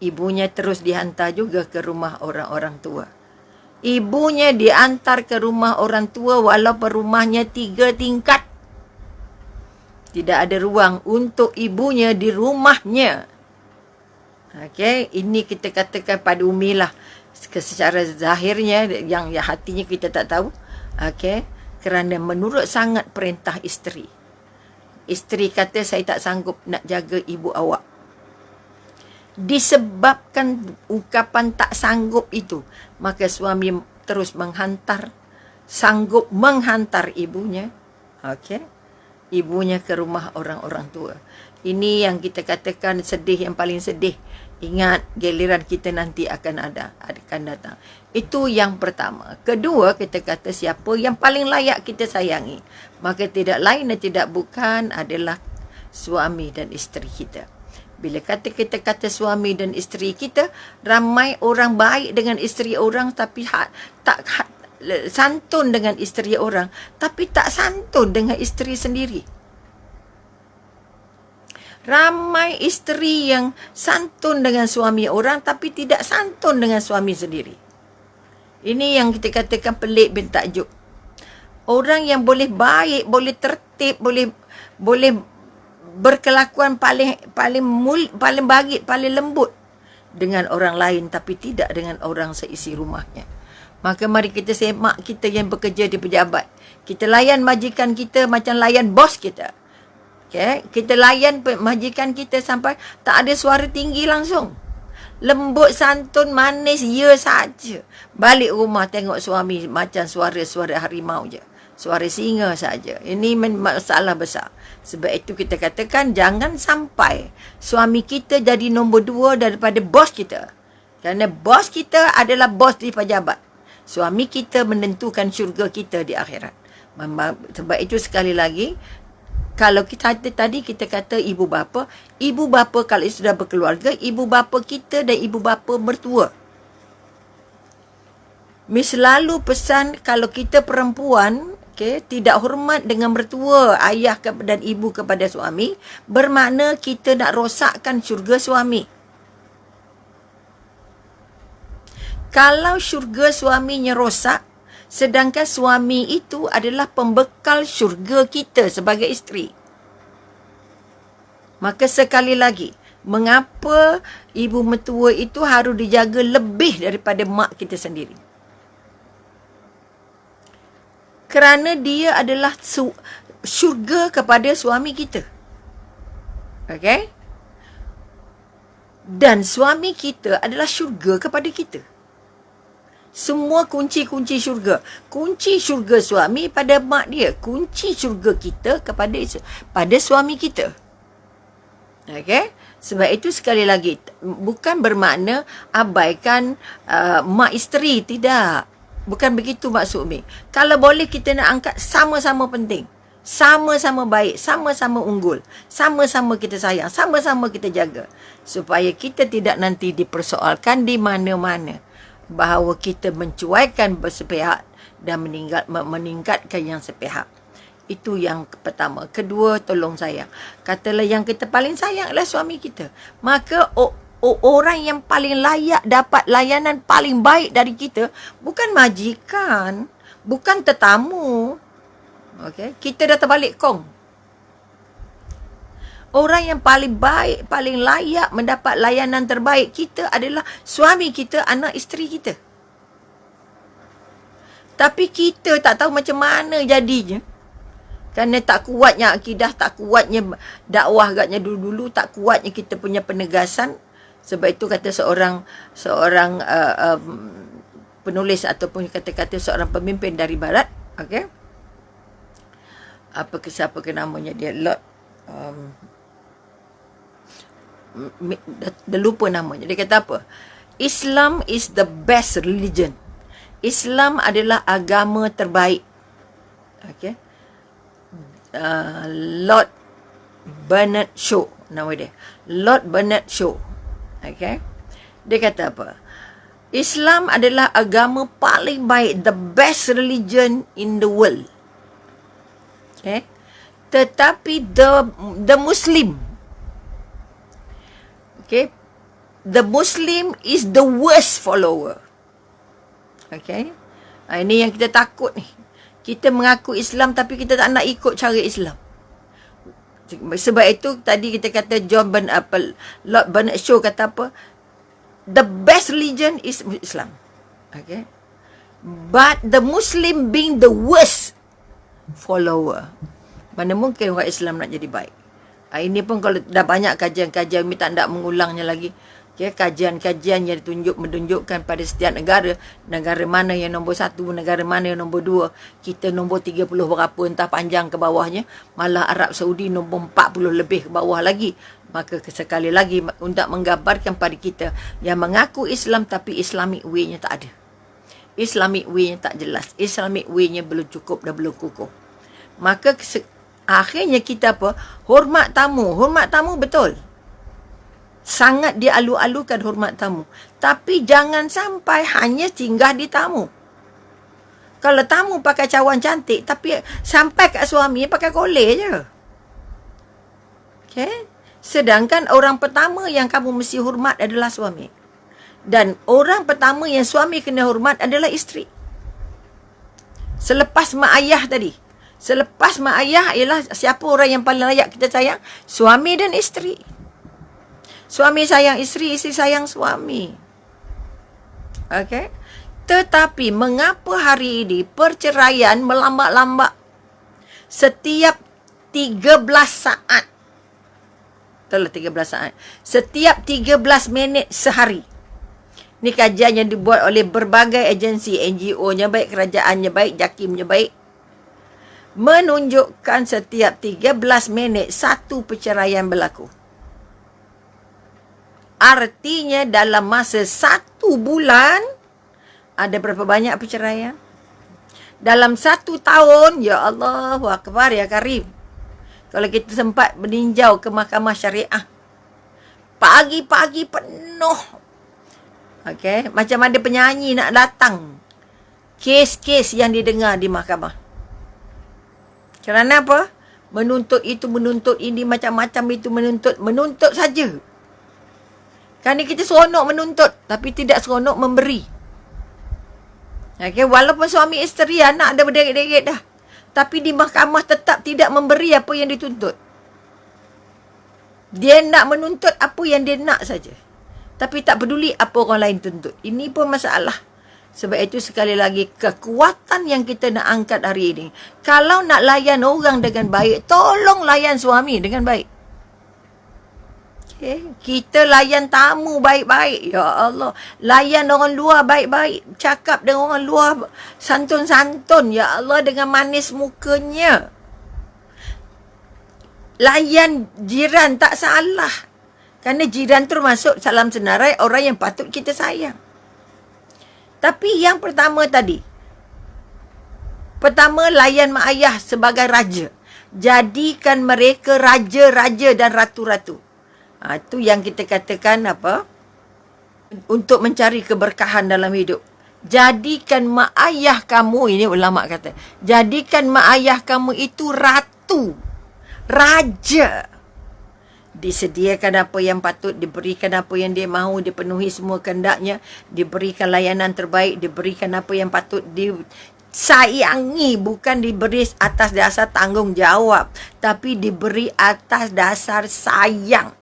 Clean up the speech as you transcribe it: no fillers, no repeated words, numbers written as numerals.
Ibunya terus dihantar juga ke rumah orang-orang tua. Ibunya diantar ke rumah orang tua walaupun rumahnya 3 tingkat. Tidak ada ruang untuk ibunya di rumahnya. Okey, ini kita katakan pada umilah. Secara zahirnya yang hatinya kita tak tahu. Okey, kerana menurut sangat perintah isteri. Isteri kata, saya tak sanggup nak jaga ibu awak. Disebabkan ungkapan tak sanggup itu, maka suami terus sanggup menghantar ibunya, ibunya ke rumah orang-orang tua. Ini yang kita katakan sedih, yang paling sedih. Ingat, giliran kita nanti akan datang. Itu yang pertama. Kedua, kita kata siapa yang paling layak kita sayangi, maka tidak lain dan tidak bukan adalah suami dan isteri kita. Bila kita kata suami dan isteri kita, ramai orang baik dengan isteri orang tapi santun dengan isteri orang, tapi tak santun dengan isteri sendiri. Ramai isteri yang santun dengan suami orang tapi tidak santun dengan suami sendiri. Ini yang kita katakan pelik bin takjub. Orang yang boleh baik, boleh tertib, boleh berkelakuan paling baik, paling lembut dengan orang lain tapi tidak dengan orang seisi rumahnya. Maka mari kita semak kita yang bekerja di pejabat. Kita layan majikan kita macam layan bos kita. Kita layan majikan kita sampai tak ada suara tinggi langsung. Lembut, santun, manis, ya saja. Balik rumah tengok suami macam suara harimau je. Suara singa saja. Ini masalah besar. Sebab itu kita katakan jangan sampai suami kita jadi nombor 2 daripada bos kita. Kerana bos kita adalah bos di pejabat. Suami kita menentukan syurga kita di akhirat. Sebab itu sekali lagi, kalau kita kata ibu bapa kalau sudah berkeluarga, ibu bapa kita dan ibu bapa mertua. Selalu pesan kalau kita perempuan, tidak hormat dengan mertua, ayah dan ibu kepada suami, bermakna kita nak rosakkan syurga suami. Kalau syurga suaminya rosak, sedangkan suami itu adalah pembekal syurga kita sebagai isteri. Maka sekali lagi, mengapa ibu mertua itu harus dijaga lebih daripada mak kita sendiri? Kerana dia adalah syurga kepada suami kita. Okey? Dan suami kita adalah syurga kepada kita. Semua kunci-kunci syurga. Kunci syurga suami pada mak dia. Kunci syurga kita pada suami kita. Okey? Sebab itu sekali lagi, bukan bermakna abaikan mak isteri. Tidak. Bukan begitu maksud Umi. Kalau boleh kita nak angkat sama-sama penting. Sama-sama baik. Sama-sama unggul. Sama-sama kita sayang. Sama-sama kita jaga. Supaya kita tidak nanti dipersoalkan di mana-mana. Bahawa kita mencuaikan bersepihak dan meningkatkan yang sepihak. Itu yang pertama. Kedua, tolong sayang. Katalah yang kita paling sayang adalah suami kita. Maka orang yang paling layak dapat layanan paling baik dari kita bukan majikan, bukan tetamu. Okey, kita dah terbalik kong. Orang yang paling baik, paling layak mendapat layanan terbaik kita adalah suami kita, anak isteri kita. Tapi kita tak tahu macam mana jadinya. Kerana tak kuatnya akidah, tak kuatnya dakwah agaknya dulu-dulu, tak kuatnya kita punya penegasan. Sebab itu kata seorang penulis ataupun kata-kata seorang pemimpin dari barat, okey. Siapa ke namanya dia? Lord dah lupa namanya. Dia kata apa? Islam is the best religion. Islam adalah agama terbaik. Okey. Lord Bernard Shaw nama dia. Lord Bernard Shaw. Okey. Dia kata apa? Islam adalah agama paling baik, the best religion in the world. Okay. Tetapi the Muslim, okay, the Muslim is the worst follower. Okay? Ini yang kita takut ni. Kita mengaku Islam tapi kita tak nak ikut cara Islam. Sebab itu tadi kita kata Lord Bernard Shaw kata apa? The best religion is Islam. Okay? But the Muslim being the worst follower. Mana mungkin orang Islam nak jadi baik? Ini pun kalau dah banyak kajian-kajian, kami tak nak mengulangnya lagi. Okay, kajian-kajian yang menunjukkan pada setiap negara, negara mana yang nombor 1, negara mana yang nombor 2, kita nombor 30 berapa entah panjang ke bawahnya, malah Arab Saudi nombor 40 lebih ke bawah lagi. Maka sekali lagi untuk menggambarkan pada kita yang mengaku Islam tapi Islamic way-nya tak ada. Islamic way-nya tak jelas. Islamic way-nya belum cukup dan belum kukuh. Maka akhirnya kita apa? Hormat tamu. Hormat tamu betul. Sangat dialu-alukan hormat tamu. Tapi jangan sampai hanya singgah di tamu. Kalau tamu pakai cawan cantik, tapi sampai kat suami pakai kolej je. Okay? Sedangkan orang pertama yang kamu mesti hormat adalah suami. Dan orang pertama yang suami kena hormat adalah isteri. Selepas mak ayah tadi. Selepas mak ayah ialah siapa orang yang paling layak kita sayang? Suami dan isteri. Suami sayang isteri, isteri sayang suami. Okay? Tetapi mengapa hari ini perceraian melambat-lambat? Setiap 13 saat. Betul 13 saat. Setiap 13 minit sehari. Ini kajian yang dibuat oleh berbagai agensi, NGO-nya baik, kerajaannya baik, JAKIM-nya baik. Menunjukkan setiap 13 minit satu perceraian berlaku. Artinya dalam masa 1 bulan, ada berapa banyak perceraian? Dalam 1 tahun, ya Allah, Akbar, ya Karim. Kalau kita sempat meninjau ke mahkamah syariah, pagi-pagi penuh. Okay, macam ada penyanyi nak datang. Kes-kes yang didengar di mahkamah. Kerana apa? Menuntut itu, menuntut ini, macam-macam itu menuntut saja. Kerana kita seronok menuntut, tapi tidak seronok memberi. Okay, walaupun suami isteri, anak ada berderet-deret dah. Tapi di mahkamah tetap tidak memberi apa yang dituntut. Dia nak menuntut apa yang dia nak saja. Tapi tak peduli apa orang lain tuntut. Ini pun masalah. Sebab itu sekali lagi, kekuatan yang kita nak angkat hari ini. Kalau nak layan orang dengan baik, tolong layan suami dengan baik. Okay. Kita layan tamu baik-baik. Ya Allah. Layan orang luar baik-baik. Cakap dengan orang luar santun-santun. Ya Allah, dengan manis mukanya. Layan jiran tak salah. Kerana jiran termasuk salam senarai orang yang patut kita sayang. Tapi yang pertama tadi. Pertama, layan mak ayah sebagai raja. Jadikan mereka raja-raja dan ratu-ratu. Itu yang kita katakan apa? Untuk mencari keberkahan dalam hidup. Jadikan mak ayah kamu, ini ulama kata, jadikan mak ayah kamu itu ratu, raja. Disediakan apa yang patut, diberikan apa yang dia mahu, dipenuhi semua kehendaknya, diberikan layanan terbaik, diberikan apa yang patut disayangi, bukan diberi atas dasar tanggungjawab, tapi diberi atas dasar sayang.